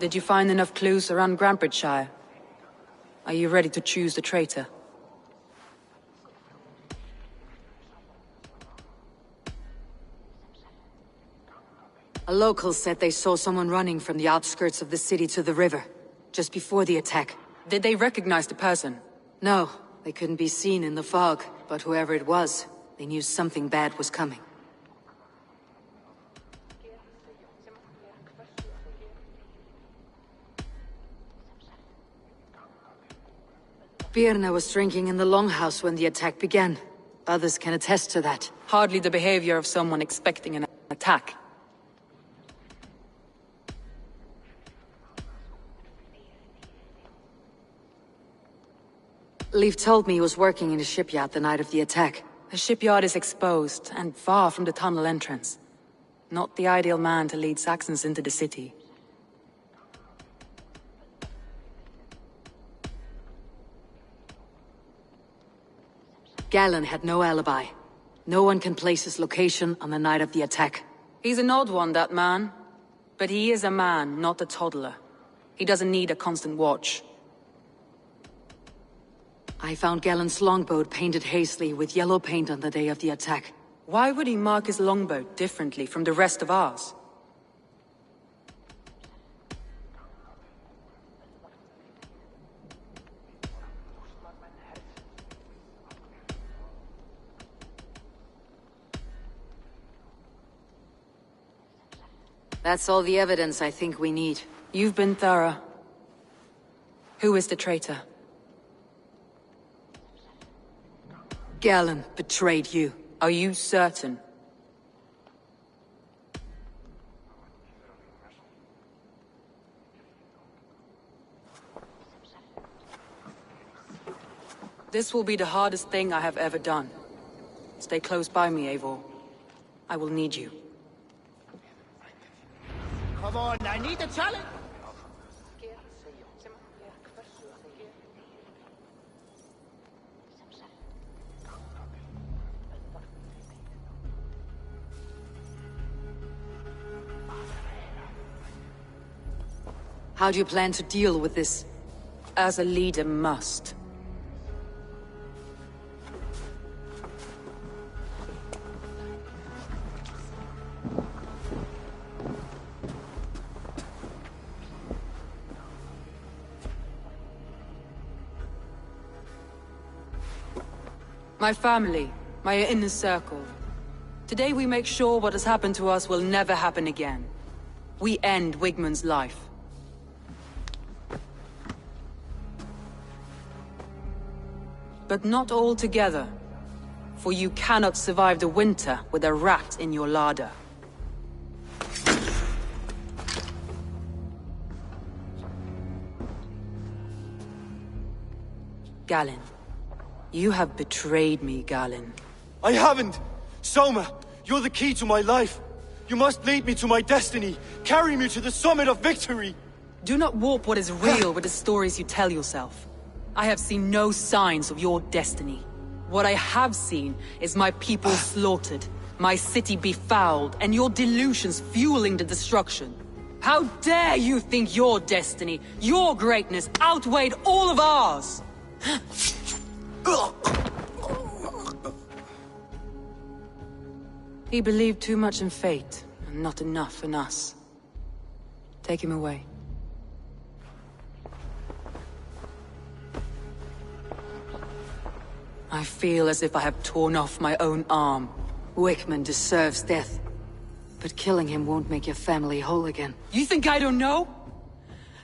Did you find enough clues around Grantbridgeshire? Are you ready to choose the traitor? A local said they saw someone running from the outskirts of the city to the river, just before the attack. Did they recognize the person? No, they couldn't be seen in the fog, but whoever it was, they knew something bad was coming. Birna was drinking in the longhouse when the attack began. Others can attest to that. Hardly the behavior of someone expecting an attack. Leif told me he was working in a shipyard the night of the attack. The shipyard is exposed, and far from the tunnel entrance. Not the ideal man to lead Saxons into the city. Galen had no alibi. No one can place his location on the night of the attack. He's an odd one, that man. But he is a man, not a toddler. He doesn't need a constant watch. I found Galen's longboat painted hazily with yellow paint on the day of the attack. Why would he mark his longboat differently from the rest of ours? That's all the evidence I think we need. You've been thorough. Who is the traitor? Galen betrayed you. Are you certain? This will be the hardest thing I have ever done. Stay close by me, Eivor. I will need you. Come on, I need a challenge! How do you plan to deal with this? As a leader must. My family, my inner circle. Today we make sure what has happened to us will never happen again. We end Wigmund's life. But not all together, for you cannot survive the winter with a rat in your larder. Galen. You have betrayed me, Galen. I haven't! Soma, you're the key to my life. You must lead me to my destiny. Carry me to the summit of victory. Do not warp what is real with the stories you tell yourself. I have seen no signs of your destiny. What I have seen is my people slaughtered, my city befouled, and your delusions fueling the destruction. How dare you think your destiny, your greatness, outweighed all of ours? He believed too much in fate, and not enough in us. Take him away. I feel as if I have torn off my own arm. Wigmund deserves death. But killing him won't make your family whole again. You think I don't know?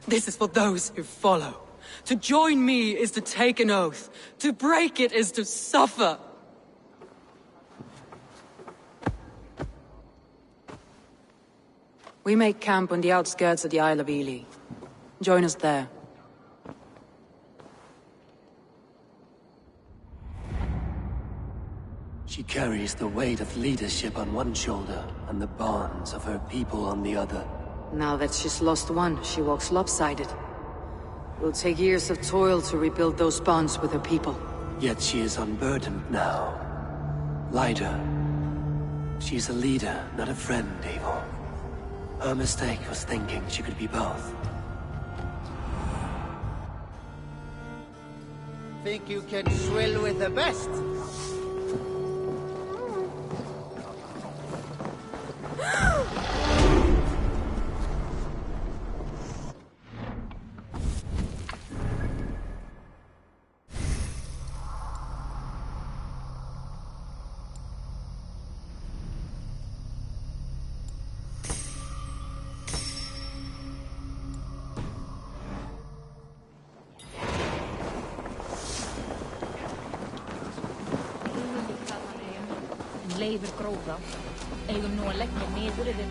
This is for those who follow. To join me is to take an oath. To break it is to suffer. We make camp on the outskirts of the Isle of Ely. Join us there. She carries the weight of leadership on one shoulder and the bonds of her people on the other. Now that she's lost one, she walks lopsided. It will take years of toil to rebuild those bonds with her people. Yet she is unburdened now. Lighter. She's a leader, not a friend, Eivor. Her mistake was thinking she could be both. Think you can swill with the best? Leifur gróða. Eigum nú að leggja niður yfir.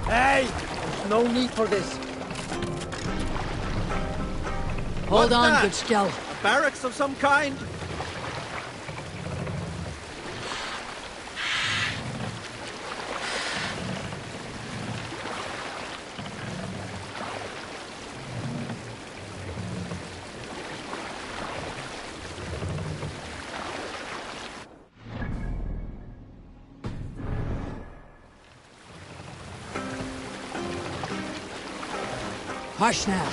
Hey! There's no need for this. Hold What's on, that? good Skell. A barracks of some kind? Hush now.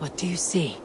What do you see?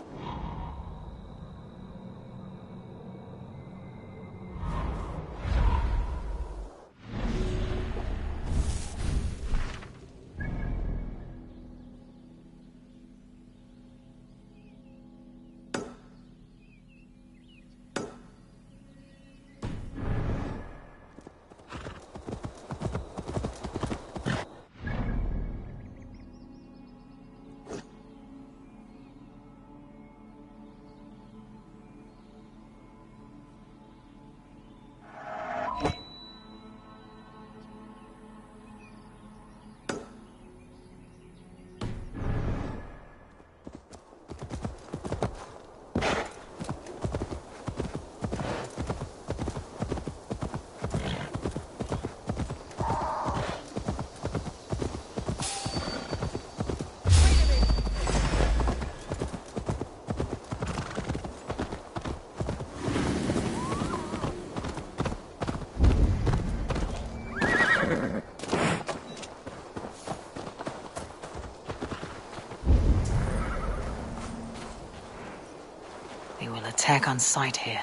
tech on site here.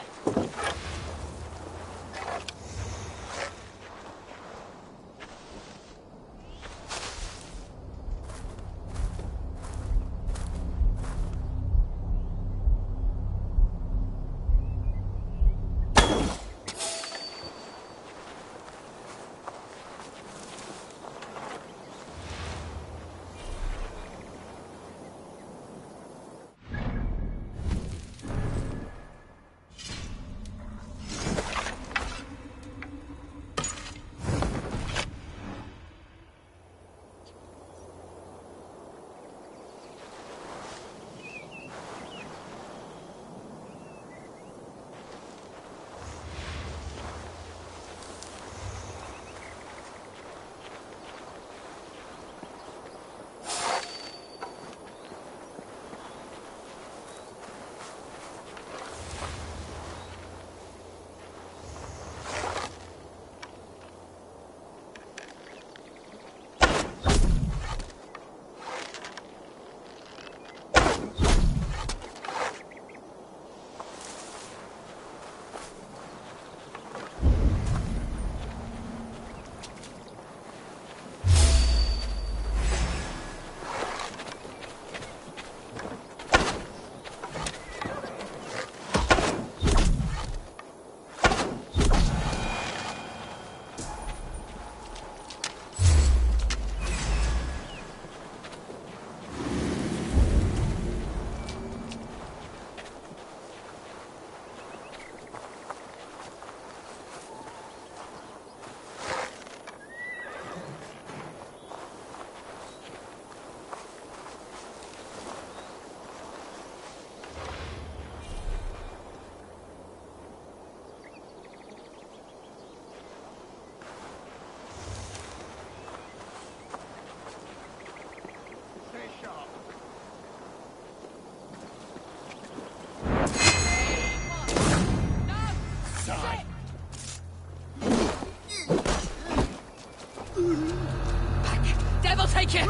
Devil take you!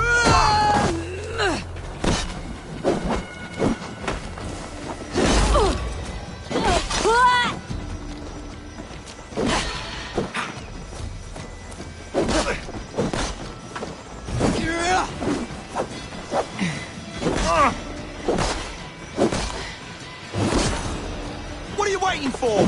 What are you waiting for?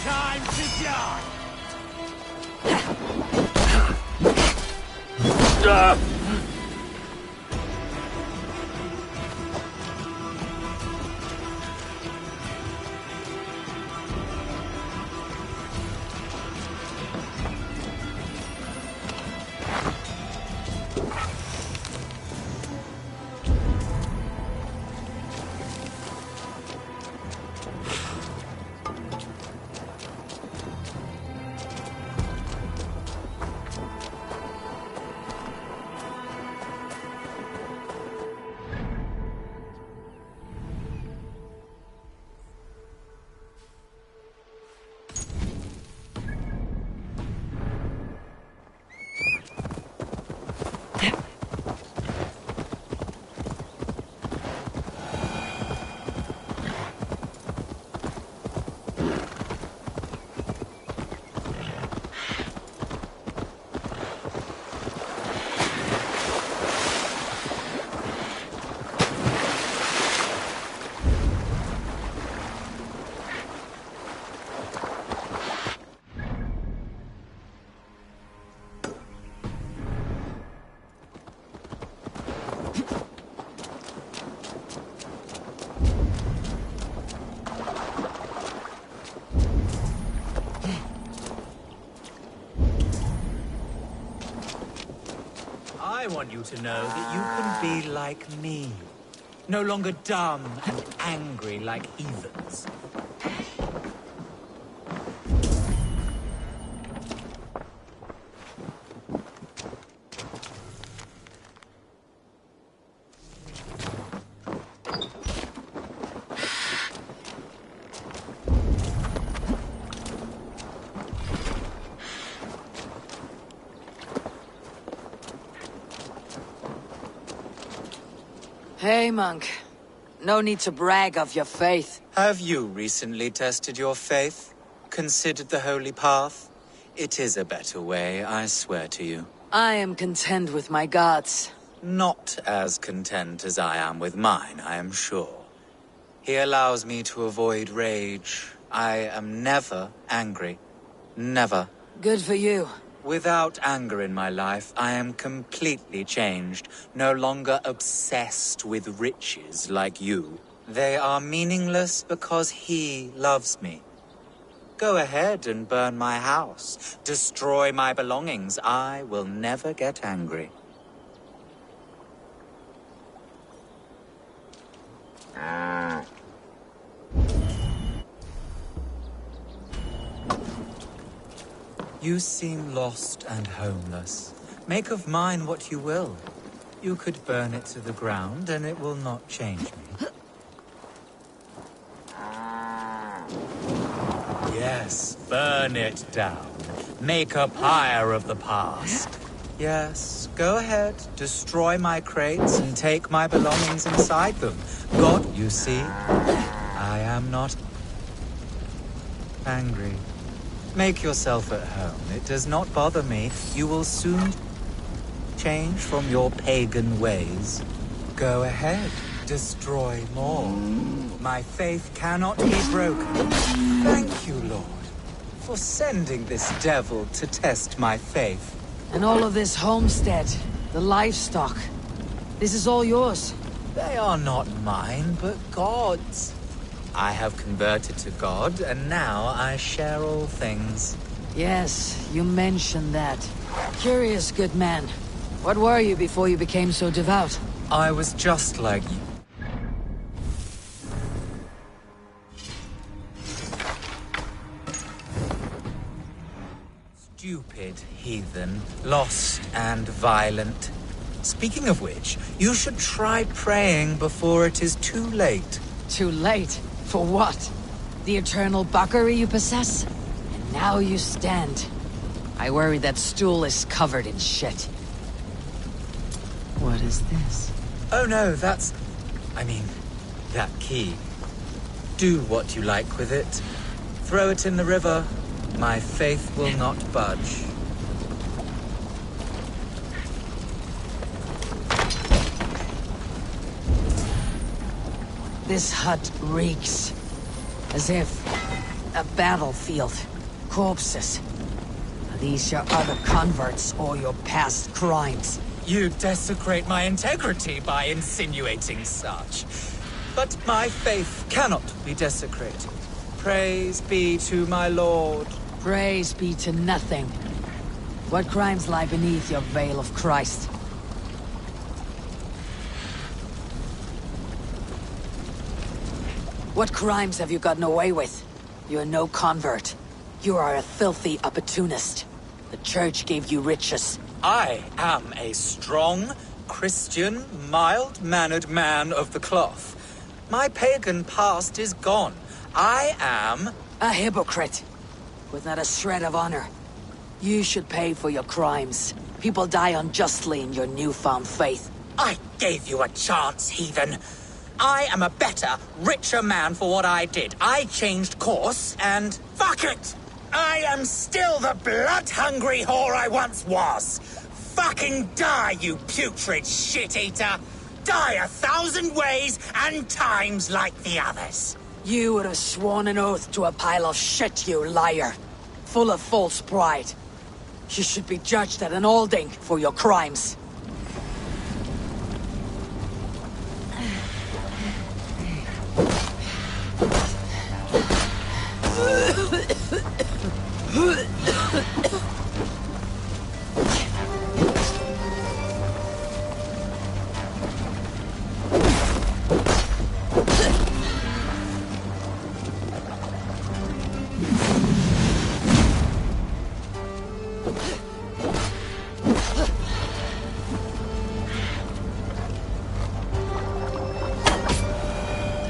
Time to die! I want you to know that you can be like me. No longer dumb and angry like heathens. Hey, monk. No need to brag of your faith. Have you recently tested your faith? Considered the holy path? It is a better way, I swear to you. I am content with my gods. Not as content as I am with mine, I am sure. He allows me to avoid rage. I am never angry. Never. Good for you. Without anger in my life, I am completely changed. No longer obsessed with riches like you. They are meaningless because he loves me. Go ahead and burn my house. Destroy my belongings. I will never get angry. You seem lost and homeless. Make of mine what you will. You could burn it to the ground and it will not change me. Yes, burn it down. Make a pyre of the past. Yes, go ahead. Destroy my crates and take my belongings inside them. God, you see, I am not angry. Make yourself at home. It does not bother me. You will soon change from your pagan ways. Go ahead. Destroy more. My faith cannot be broken. Thank you, Lord, for sending this devil to test my faith. And all of this homestead, the livestock, this is all yours. They are not mine, but God's. I have converted to God, and now I share all things. Yes, you mentioned that. Curious, good man. What were you before you became so devout? I was just like you. Stupid heathen, lost and violent. Speaking of which, you should try praying before it is too late. Too late? For what? The eternal buckery you possess? And now you stand. I worry that stool is covered in shit. What is this? Oh no, that's... that key. Do what you like with it. Throw it in the river. My faith will not budge. This hut reeks. As if a battlefield. Corpses. Are these your other converts or your past crimes? You desecrate my integrity by insinuating such. But my faith cannot be desecrated. Praise be to my Lord. Praise be to nothing. What crimes lie beneath your veil of Christ? What crimes have you gotten away with? You're no convert. You are a filthy opportunist. The church gave you riches. I am a strong, Christian, mild-mannered man of the cloth. My pagan past is gone. I am... a hypocrite. With not a shred of honor. You should pay for your crimes. People die unjustly in your newfound faith. I gave you a chance, heathen. I am a better, richer man for what I did. I changed course, and fuck it! I am still the blood-hungry whore I once was. Fucking die, you putrid shit-eater! Die 1,000 ways and times like the others. You would have sworn an oath to a pile of shit, you liar. Full of false pride. You should be judged at an alding for your crimes.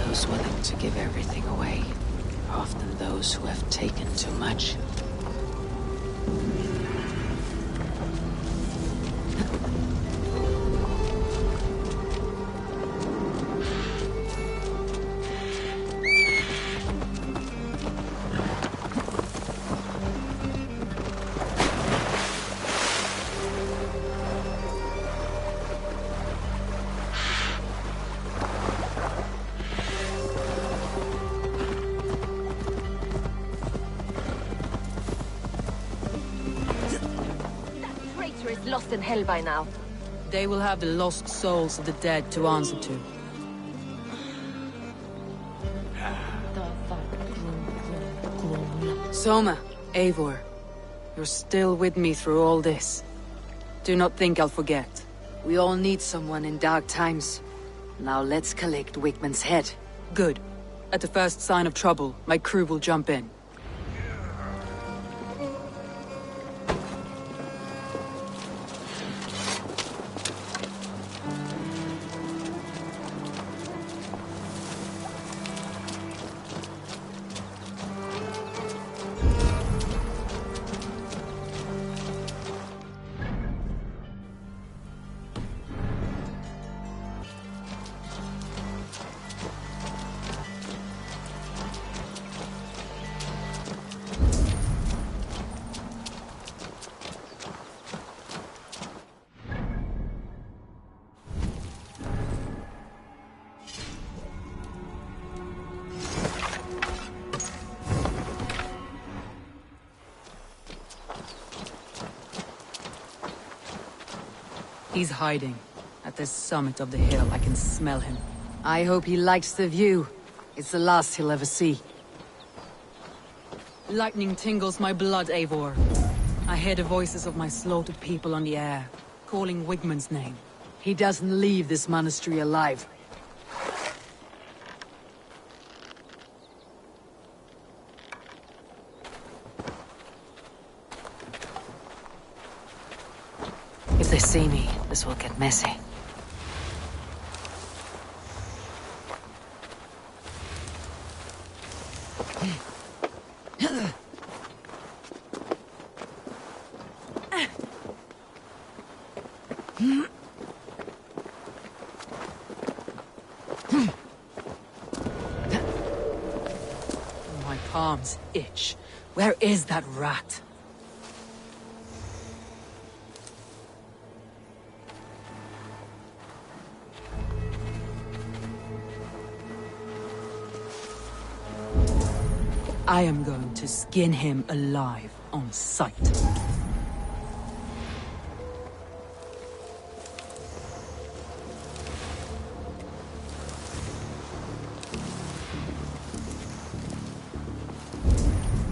Those willing to give everything away are often those who have taken too much. lost in hell by now. They will have the lost souls of the dead to answer to. The fuck? Growl. Soma, Eivor, you're still with me through all this. Do not think I'll forget. We all need someone in dark times. Now let's collect Wickman's head. Good. At the first sign of trouble, my crew will jump in. He's hiding. At the summit of the hill, I can smell him. I hope he likes the view. It's the last he'll ever see. Lightning tingles my blood, Eivor. I hear the voices of my slaughtered people on the air, calling Wigmund's name. He doesn't leave this monastery alive. If they see me, this will get messy. My palms itch. Where is that rat? I am going to skin him alive on sight.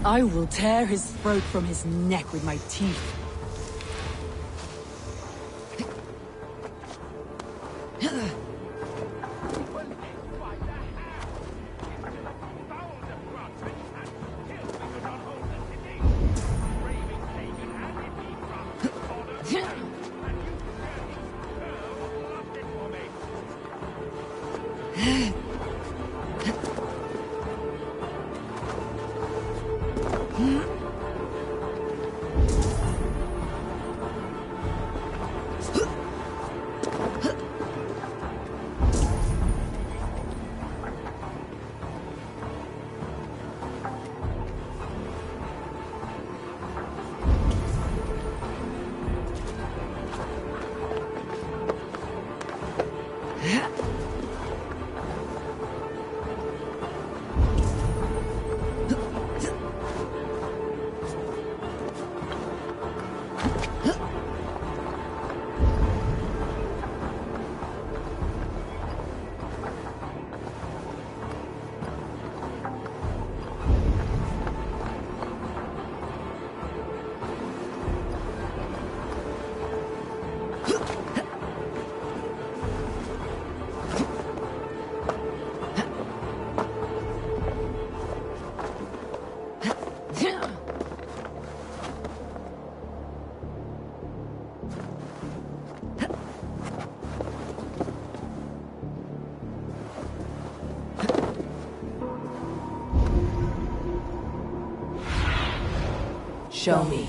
I will tear his throat from his neck with my teeth. Show me.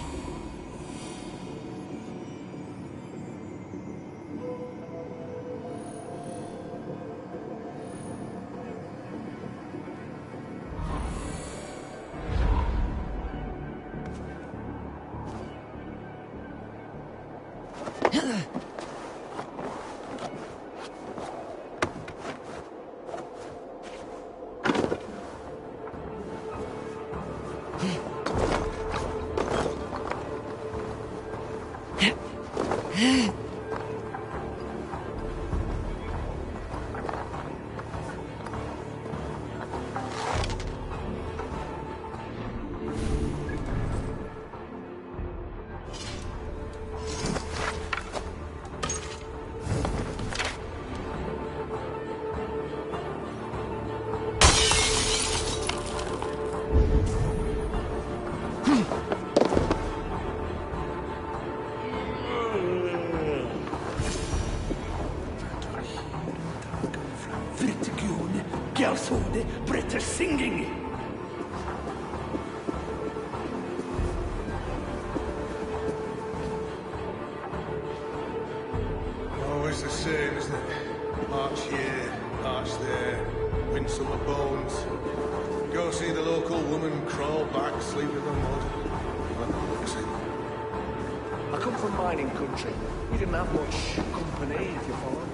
Gelsode, Britta singing. Always the same, isn't it? March here, march there, winsome of bones. Go see the local woman, crawl back, sleep in the mud. I come from mining country. We didn't have much company, if you follow.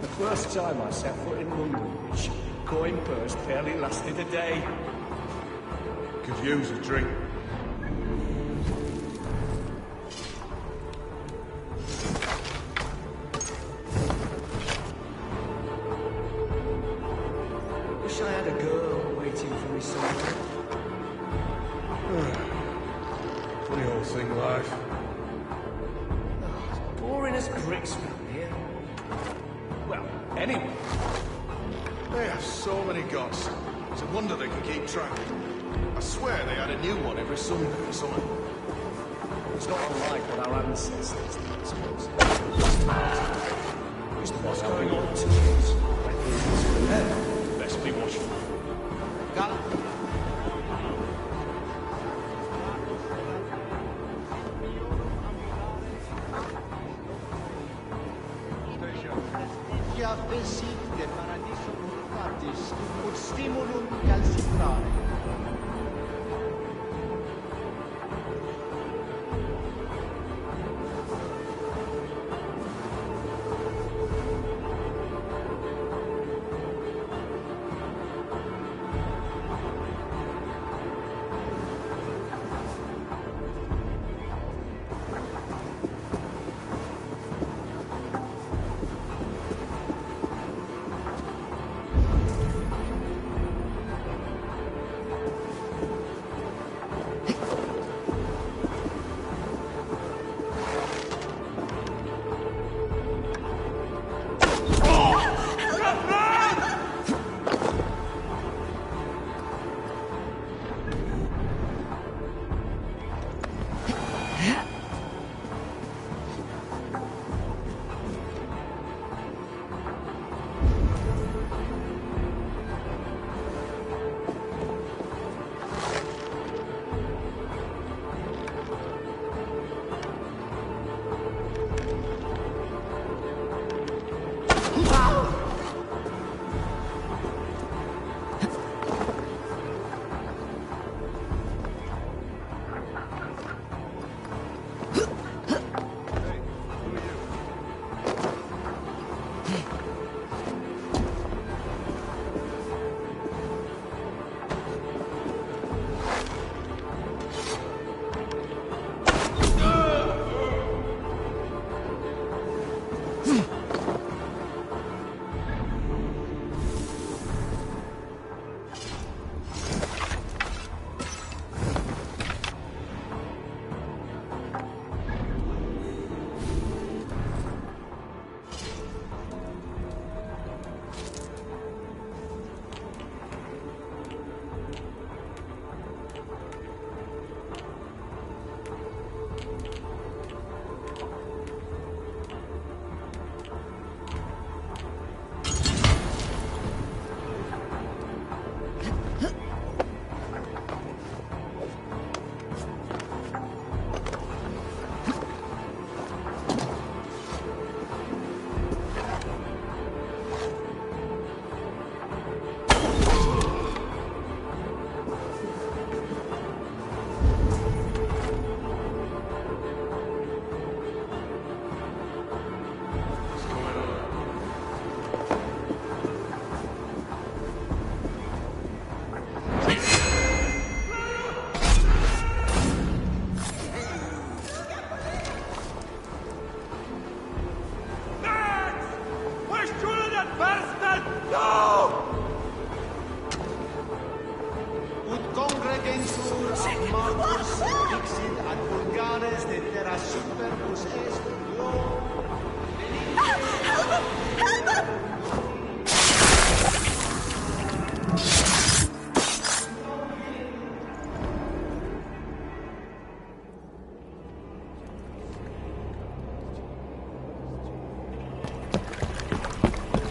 The first time I set foot in London, which coin purse barely lasted a day. Could use a drink. Wish I had a girl waiting for me somewhere. Funny old thing, life. Boring as bricks round here. Well, anyway. They have so many gods. It's a wonder they can keep track. I swear they had a new one every Sunday or something. It's not unlike what our ancestors did, I suppose. What's going on to us? Best be watchful. Via pensit de paradiso voluntatis, ut stimulum calcitrare.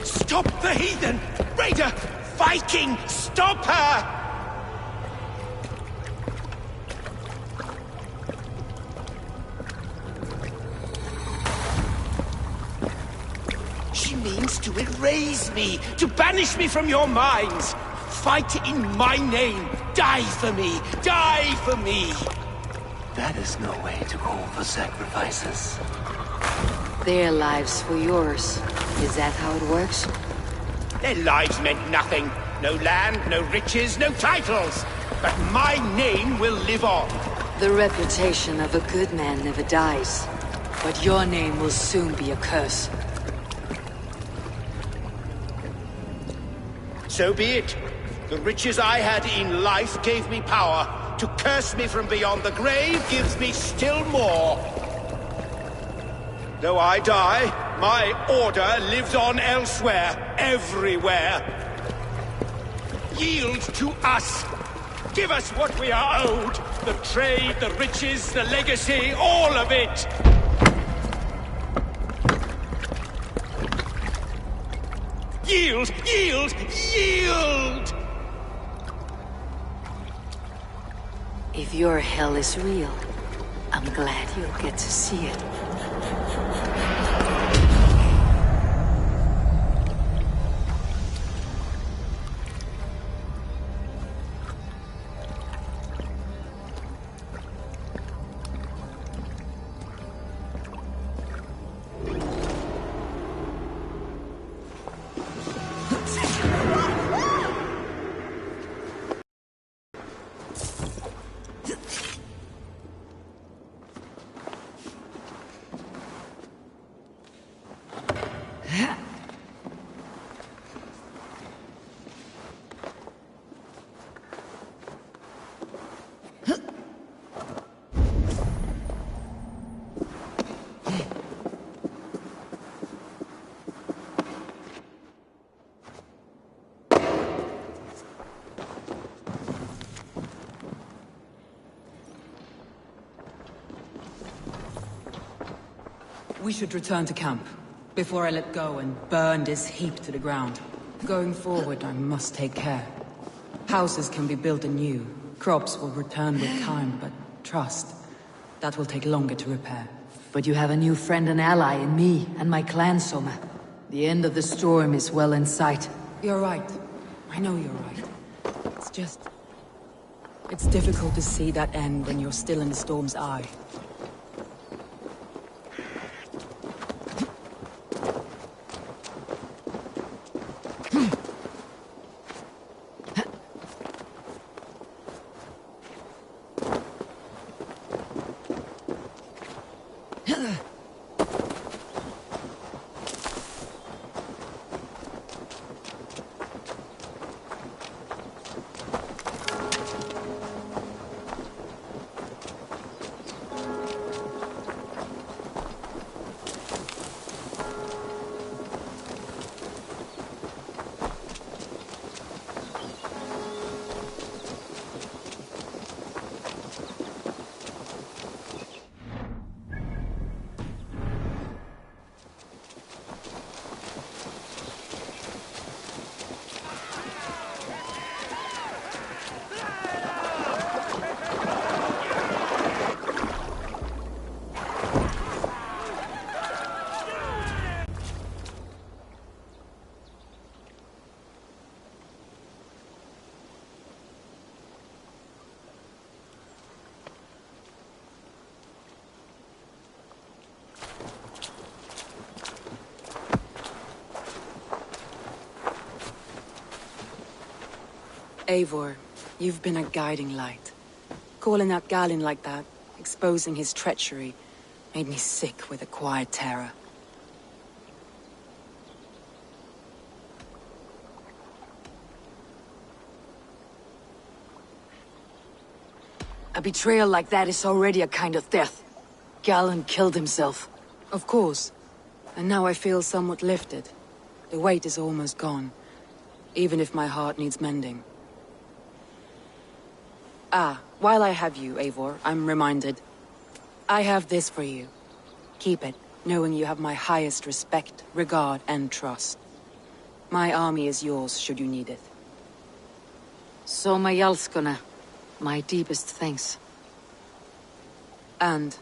Stop the heathen! Raider! Viking! Stop her! She means to erase me, to banish me from your minds. Fight in my name. Die for me. Die for me. That is no way to call for sacrifices. Their lives for yours. Is that how it works? Their lives meant nothing. No land, no riches, no titles. But my name will live on. The reputation of a good man never dies. But your name will soon be a curse. So be it. The riches I had in life gave me power. To curse me from beyond the grave gives me still more. Though I die, my order lives on elsewhere, everywhere. Yield to us. Give us what we are owed. The trade, the riches, the legacy, all of it. Yield! Yield! Yield! If your hell is real, I'm glad you'll get to see it. We should return to camp, before I let go and burn this heap to the ground. Going forward, I must take care. Houses can be built anew, crops will return with time, but trust, that will take longer to repair. But you have a new friend and ally in me and my clan, Soma. The end of the storm is well in sight. You're right. I know you're right. It's just... it's difficult to see that end when you're still in the storm's eye. Eivor, you've been a guiding light. Calling out Galinn like that, exposing his treachery, made me sick with a quiet terror. A betrayal like that is already a kind of death. Galinn killed himself. Of course. And now I feel somewhat lifted. The weight is almost gone, even if my heart needs mending. Ah, while I have you, Eivor, I'm reminded. I have this for you. Keep it, knowing you have my highest respect, regard, and trust. My army is yours should you need it. Soma Jalskona, my deepest thanks. And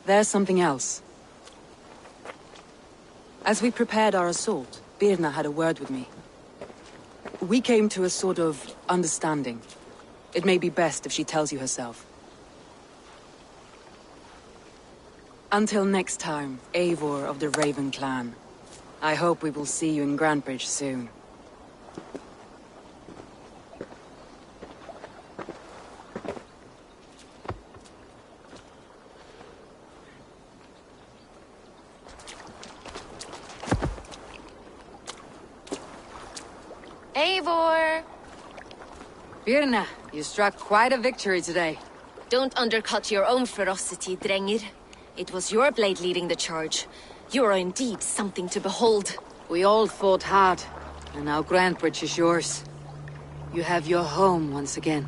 there's something else. As we prepared our assault, Birna had a word with me. We came to a sort of understanding. It may be best if she tells you herself. Until next time, Eivor of the Raven clan. I hope we will see you in Grantebridge soon. Eivor! Birna, you struck quite a victory today. Don't undercut your own ferocity, Drengir. It was your blade leading the charge. You are indeed something to behold. We all fought hard, and now Grantebridge is yours. You have your home once again.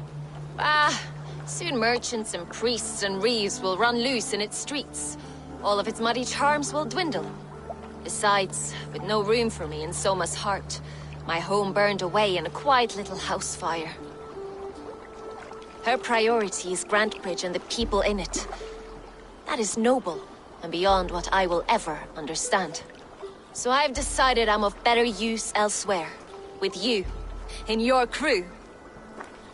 Soon merchants and priests and reeves will run loose in its streets. All of its muddy charms will dwindle. Besides, with no room for me in Soma's heart, my home burned away in a quiet little house fire. Her priority is Grantebridge and the people in it. That is noble, and beyond what I will ever understand. So I've decided I'm of better use elsewhere. With you. In your crew.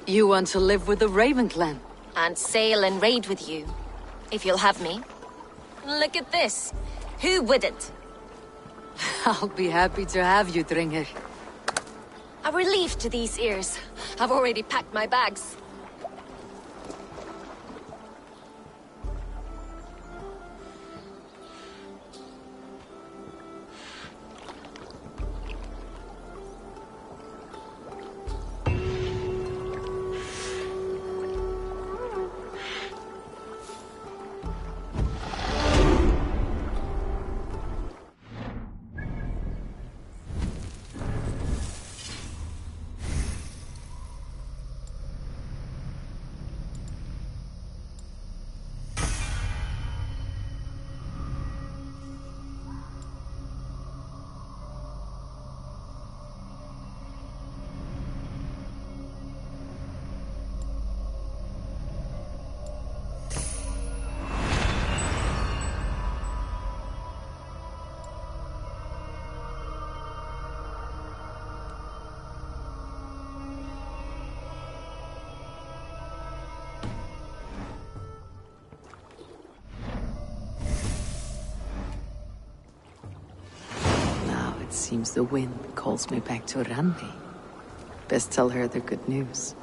You want to live with the Raven clan? And sail and raid with you. If you'll have me. Look at this. Who wouldn't? I'll be happy to have you, Drengir. A relief to these ears. I've already packed my bags. Seems the wind calls me back to Randi. Best tell her the good news.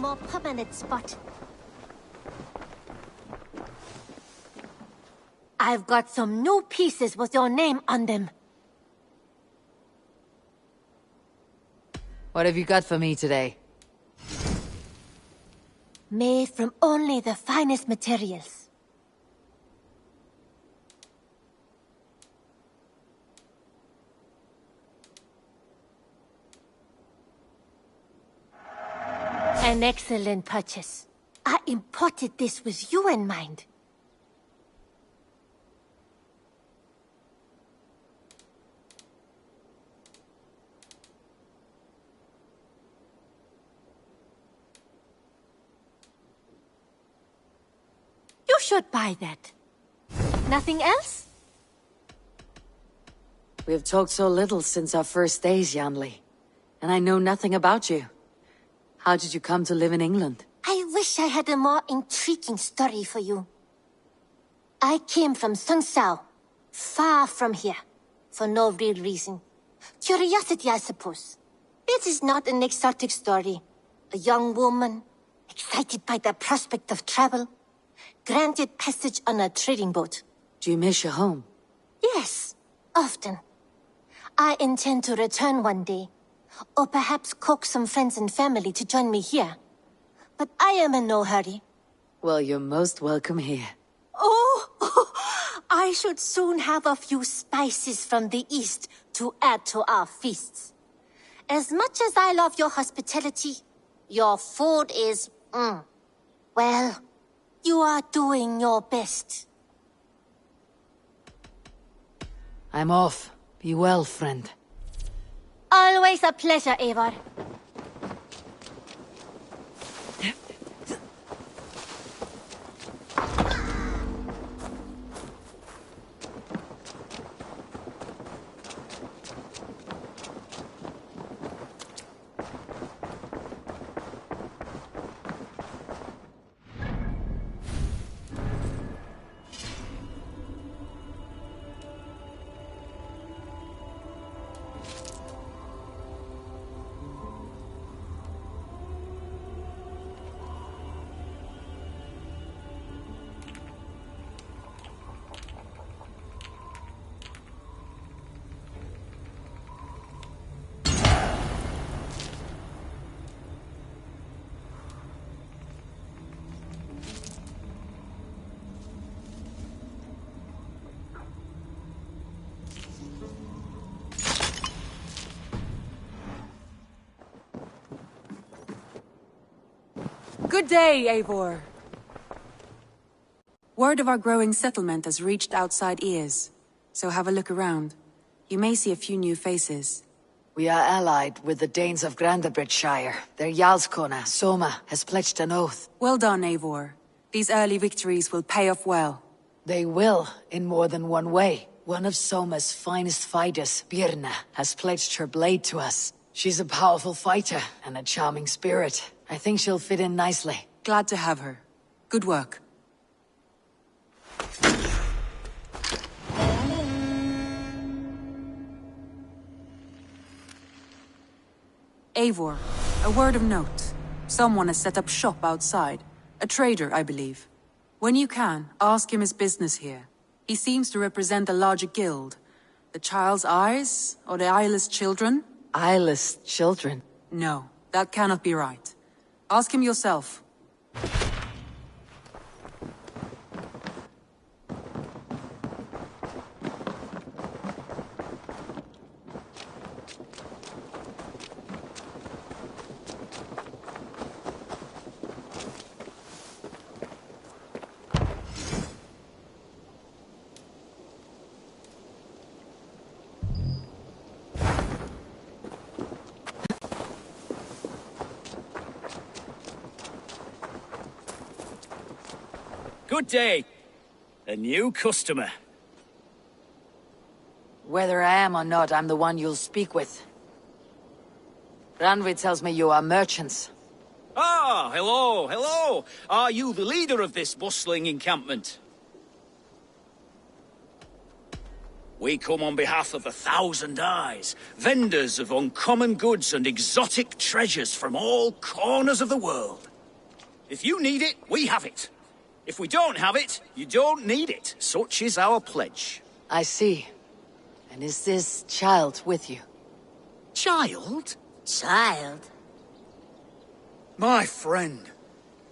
more permanent spot. I've got some new pieces with your name on them. What have you got for me today? Made from only the finest materials. An excellent purchase. I imported this with you in mind. You should buy that. Nothing else? We have talked so little since our first days, Yanli. And I know nothing about you. How did you come to live in England? I wish I had a more intriguing story for you. I came from Sun Sao, far from here, for no real reason. Curiosity, I suppose. It is not an exotic story. A young woman, excited by the prospect of travel, granted passage on a trading boat. Do you miss your home? Yes, often. I intend to return one day, or perhaps coax some friends and family to join me here. But I am in no hurry. Well, you're most welcome here. Oh, I should soon have a few spices from the east to add to our feasts. As much as I love your hospitality, your food is, well, you are doing your best. I'm off. Be well, friend. Always a pleasure, Eivor. Good day, Eivor. Word of our growing settlement has reached outside ears, so have a look around. You may see a few new faces. We are allied with the Danes of Grandabridgeshire. Their Jarlskona, Soma, has pledged an oath. Well done, Eivor. These early victories will pay off well. They will, in more than one way. One of Soma's finest fighters, Birna, has pledged her blade to us. She's a powerful fighter and a charming spirit. I think she'll fit in nicely. Glad to have her. Good work. Eivor, a word of note. Someone has set up shop outside. A trader, I believe. When you can, ask him his business here. He seems to represent a larger guild. The Child's Eyes, or the Eyeless Children? Eyeless children? No, that cannot be right. Ask him yourself. Good day. A new customer. Whether I am or not, I'm the one you'll speak with. Randvi tells me you are merchants. Ah, hello, hello. Are you the leader of this bustling encampment? We come on behalf of 1,000 Eyes, vendors of uncommon goods and exotic treasures from all corners of the world. If you need it, we have it. If we don't have it, you don't need it. Such is our pledge. I see. And is this child with you? Child? Child? My friend,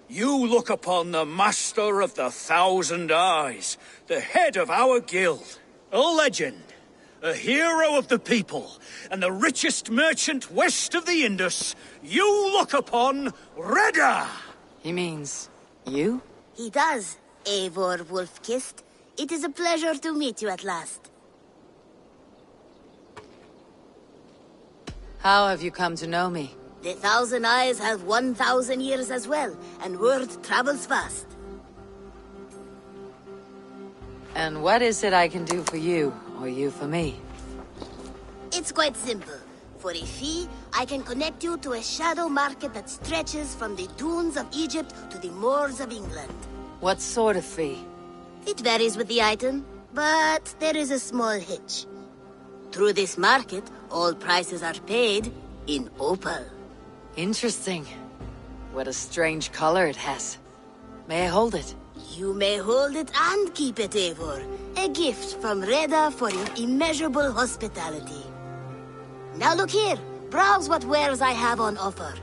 you look upon the Master of the Thousand Eyes, the head of our guild, a legend, a hero of the people, and the richest merchant west of the Indus. You look upon Reda! He means you? He does, Eivor Wolf-Kissed. It is a pleasure to meet you at last. How have you come to know me? The Thousand Eyes have 1,000 years as well, and word travels fast. And what is it I can do for you, or you for me? It's quite simple. For a fee, I can connect you to a shadow market that stretches from the dunes of Egypt to the moors of England. What sort of fee? It varies with the item, but there is a small hitch. Through this market, all prices are paid in opal. Interesting. What a strange color it has. May I hold it? You may hold it and keep it, Eivor. A gift from Reda for your immeasurable hospitality. Now look here. Browse what wares I have on offer.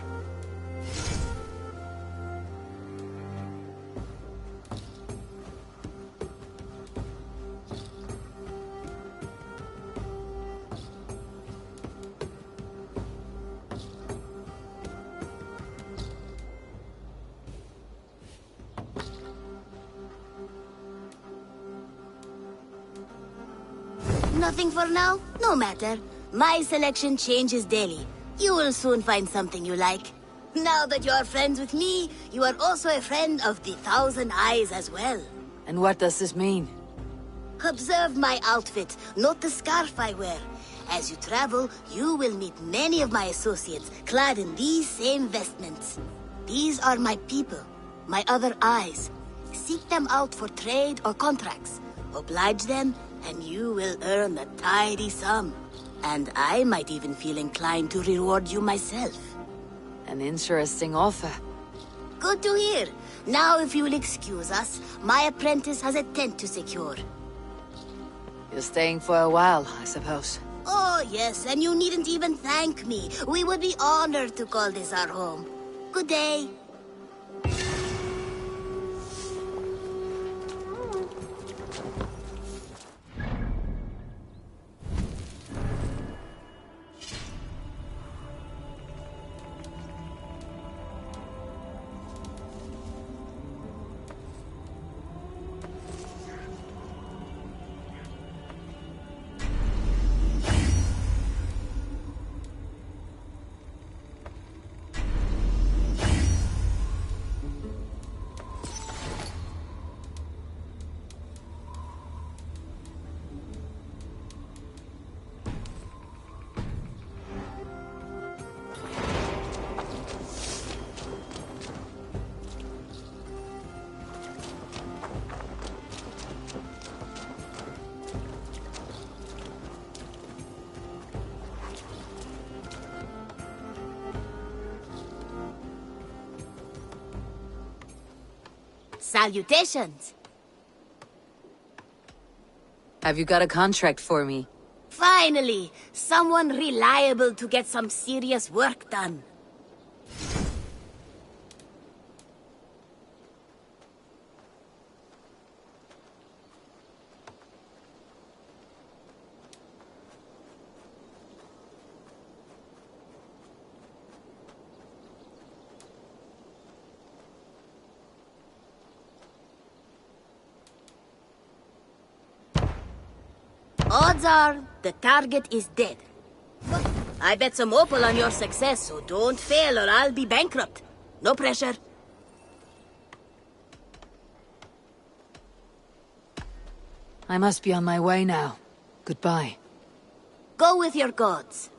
Nothing for now? No matter. My selection changes daily. You will soon find something you like. Now that you are friends with me, you are also a friend of the Thousand Eyes as well. And what does this mean? Observe my outfit, note the scarf I wear. As you travel, you will meet many of my associates, clad in these same vestments. These are my people, my other eyes. Seek them out for trade or contracts. Oblige them, and you will earn a tidy sum. And I might even feel inclined to reward you myself. An interesting offer. Good to hear. Now, if you will excuse us, my apprentice has a tent to secure. You're staying for a while, I suppose. Oh, yes, and you needn't even thank me. We would be honored to call this our home. Good day. Salutations! Have you got a contract for me? Finally! Someone reliable to get some serious work done. Odds are, the target is dead. I bet some opal on your success, so don't fail or I'll be bankrupt. No pressure. I must be on my way now. Goodbye. Go with your gods.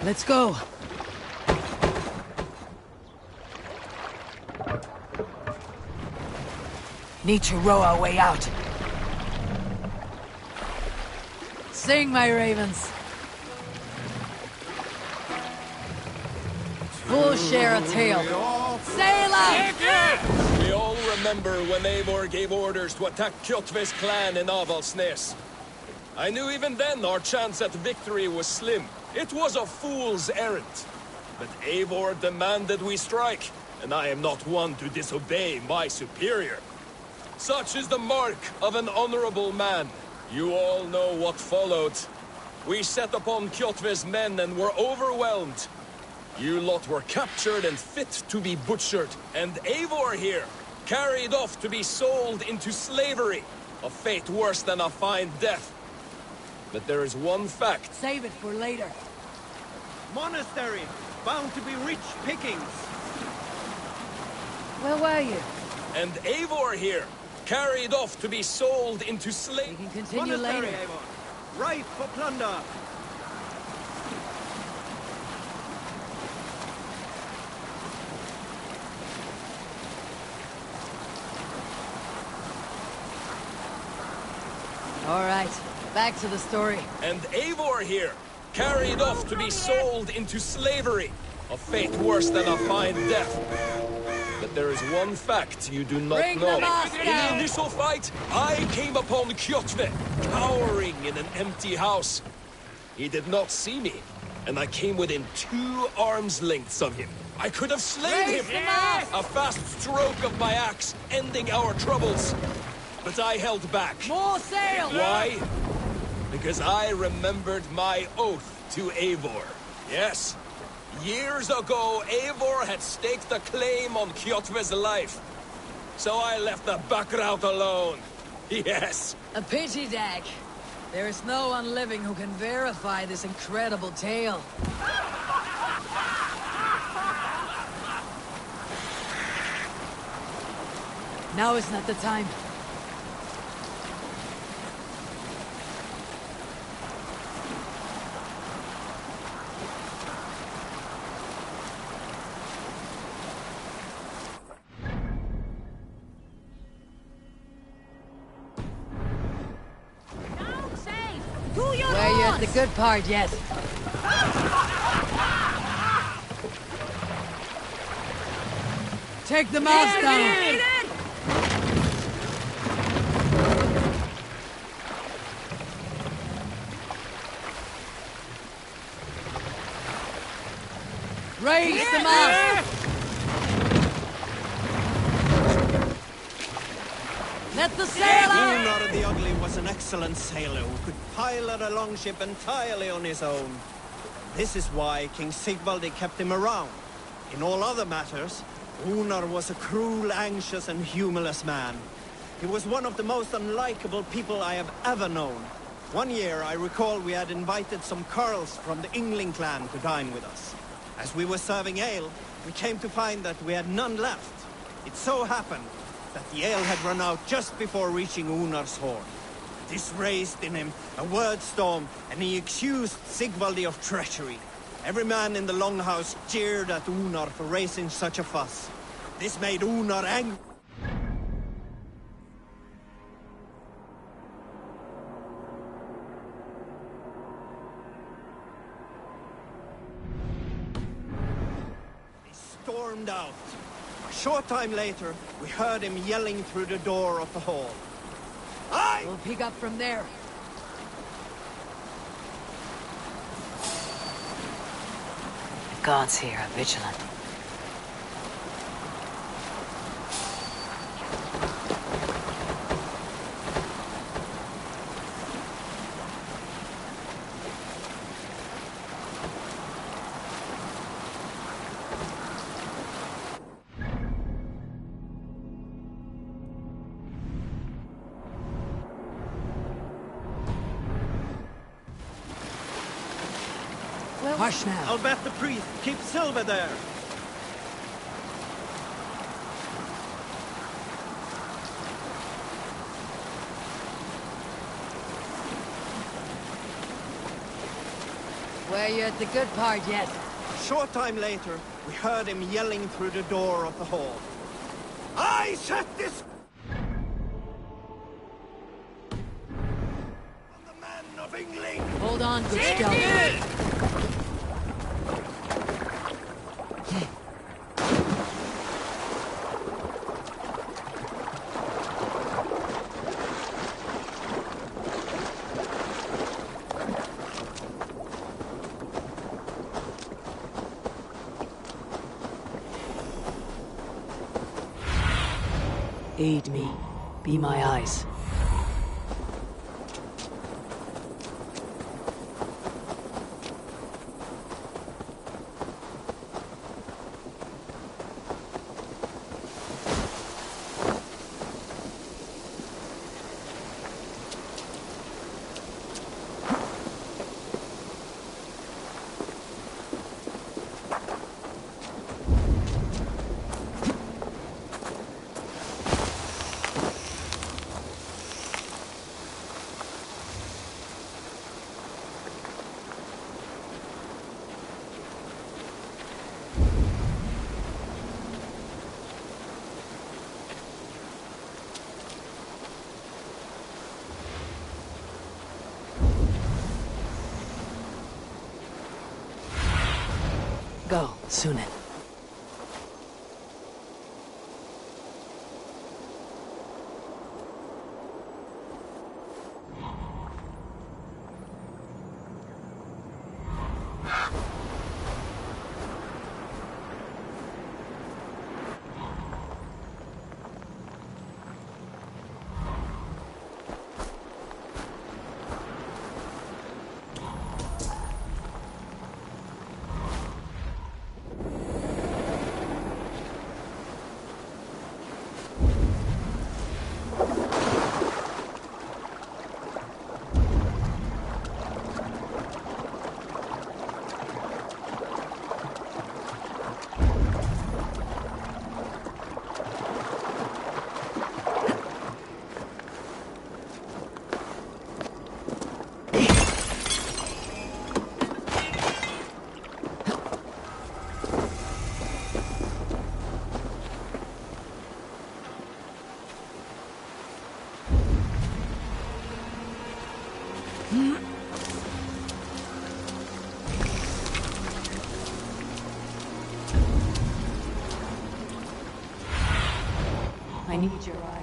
Let's go. Need to row our way out. Sing, my ravens. Full share a tale. Sail out! We all remember when Eivor gave orders to attack Kjotve's clan in Avaldsnes. I knew even then our chance at victory was slim. It was a fool's errand. But Eivor demanded we strike, and I am not one to disobey my superior. Such is the mark of an honorable man. You all know what followed. We set upon Kjotve's men and were overwhelmed. You lot were captured and fit to be butchered, and Eivor here, carried off to be sold into slavery. A fate worse than a fine death. But there is one fact. Save it for later. Monastery, bound to be rich pickings. Where were you? And Eivor here, carried off to be sold into slavery. We can continue Monastery, later. Eivor. Ripe for plunder. All right, back to the story. And Eivor here, carried off to be sold into slavery. A fate worse than a fine death. But there is one fact you do not know. In the initial fight, I came upon Kjotve, cowering in an empty house. He did not see me, and I came within 2 arms lengths of him. I could have slain him! A fast stroke of my axe, ending our troubles. But I held back. More sail! Why? Because I remembered my oath to Eivor. Yes. Years ago, Eivor had staked a claim on Kjotve's life. So I left the back route alone. Yes. A pity, Dag. There is no one living who can verify this incredible tale. Now is not the time. Where you're at the good part yet. Take the mouse down. Raise the mast! Let the sail out! Gunnar the Ugly was an excellent sailor who could pilot a longship entirely on his own. This is why King Sigvaldi kept him around. In all other matters, Gunnar was a cruel, anxious and humorless man. He was one of the most unlikable people I have ever known. One year, I recall we had invited some Carls from the Yngling clan to dine with us. As we were serving ale, we came to find that we had none left. It so happened that the ale had run out just before reaching Unnar's horn. This raised in him a word storm, and he accused Sigvaldi of treachery. Every man in the longhouse jeered at Unnar for raising such a fuss. This made Unnar angry. He stormed out. A short time later, we heard him yelling through the door of the hall. We'll pick up from there. The gods here are vigilant. Hush now. I'll bet the priest keeps silver there. are you at the good part yet? A short time later, we heard him yelling through the door of the hall. I set this... on the man of England! Hold on, good scout. Aid me. Be my eyes. Go, Sunan. I need your eye.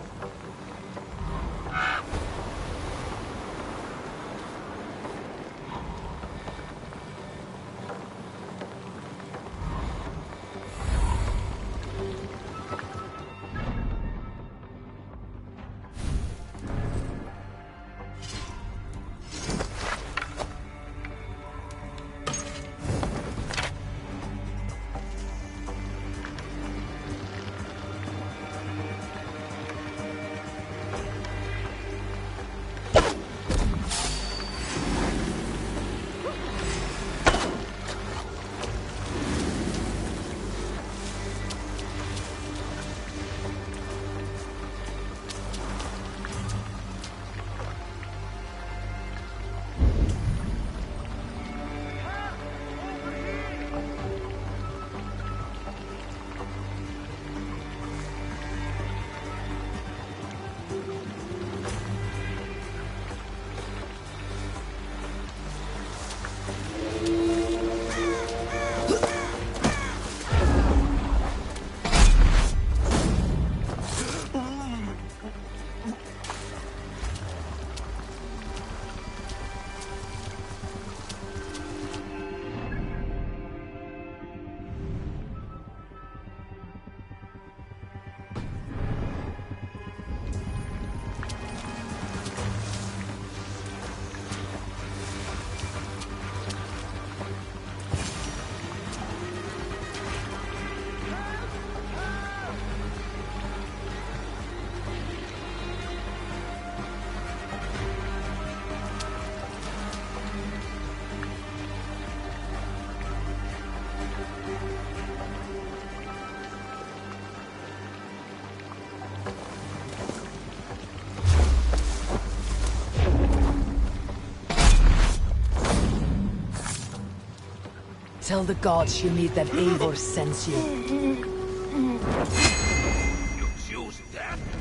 Tell the gods you need that Eivor sends you. You choose death?